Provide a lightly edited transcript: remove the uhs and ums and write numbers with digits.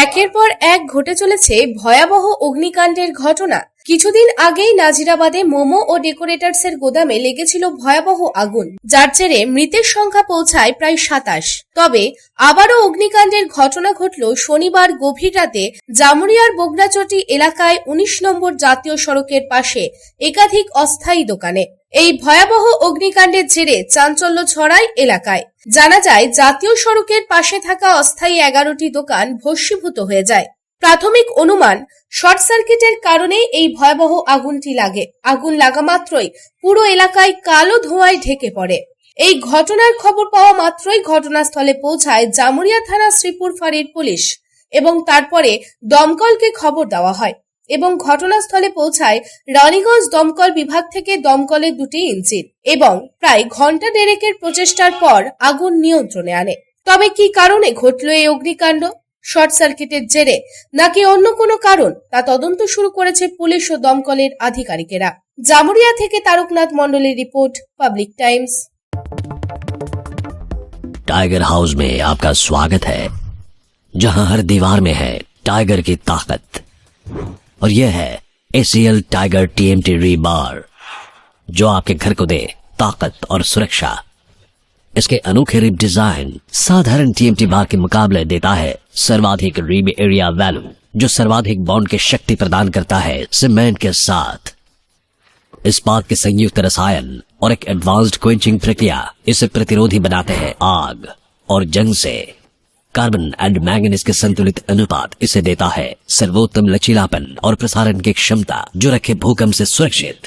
একের পর এক ঘটে চলেছে ভয়াবহ অগ্নিকাণ্ডের ঘটনা। কিছুদিন আগেই নাজিরাবাদে মোমো ও ডেকোরেটরসের গোদামে লেগেছিল ভয়াবহ আগুন, যার জেরে মৃতের সংখ্যা পৌঁছায় প্রায় 27। তবে আবারও অগ্নিকাণ্ডের ঘটনা ঘটল শনিবার গভীর রাতে জামুরিয়ার বগড়াচটি এলাকায় 19 নম্বর জাতীয় সড়কের পাশে একাধিক অস্থায়ী দোকানে। এই ভয়াবহ অগ্নিকাণ্ডের জেরে চাঞ্চল্য ছড়ায় এলাকায়। জানা যায়, জাতীয় সড়কের পাশে থাকা অস্থায়ী 11টি দোকান ভস্মীভূত হয়ে যায়। প্রাথমিক অনুমান, শর্ট সার্কিটের কারণে এই ভয়াবহ আগুনটি লাগে। আগুন লাগা মাত্রই পুরো এলাকায় কালো ধোঁয়ায় ঢেকে পড়ে। এই ঘটনার খবর পাওয়া মাত্রই ঘটনাস্থলে পৌঁছায় জামুরিয়া থানা শ্রীপুর ফাঁড়ির পুলিশ এবং তারপরে দমকলকে খবর দেওয়া হয় এবং ঘটনাস্থলে পৌঁছায় রানীগঞ্জ দমকল বিভাগ থেকে দমকলের 2টি ইঞ্জিন এবং প্রায় ঘন্টা দেড়েকের প্রচেষ্টার পর আগুন নিয়ন্ত্রণে আনে। তবে কি কারণে ঘটল এই অগ্নিকাণ্ড? শর্ট সার্কিটের জেরে নাকি অন্য কোনো কারণ, তা তদন্ত শুরু করেছে পুলিশ ও দমকলের আধিকারিকেরা। জামুরিয়া থেকে তারকনাথ মণ্ডলের report, public times. Tiger house में आपका स्वागत है, जहां हर दीवार में है टाइगर की ताकत। और यह है ACL टाइगर TMT रीबार, जो आपके घर को दे ताकत और सुरक्षा। इसके अनोखे रिब डिजाइन साधारण TMT बार के मुकाबले देता है सर्वाधिक रिब एरिया वैल्यू, जो सर्वाधिक बॉन्ड की शक्ति प्रदान करता है सीमेंट के साथ। इस्पात के संयुक्त रसायन और एक एडवांस्ड क्वेंचिंग प्रक्रिया इसे प्रतिरोधी बनाते हैं आग और जंग से। कार्बन एंड मैंगनीज के संतुलित अनुपात इसे देता है सर्वोत्तम लचीलापन और प्रसारण की क्षमता, जो रखे भूकंप से सुरक्षित।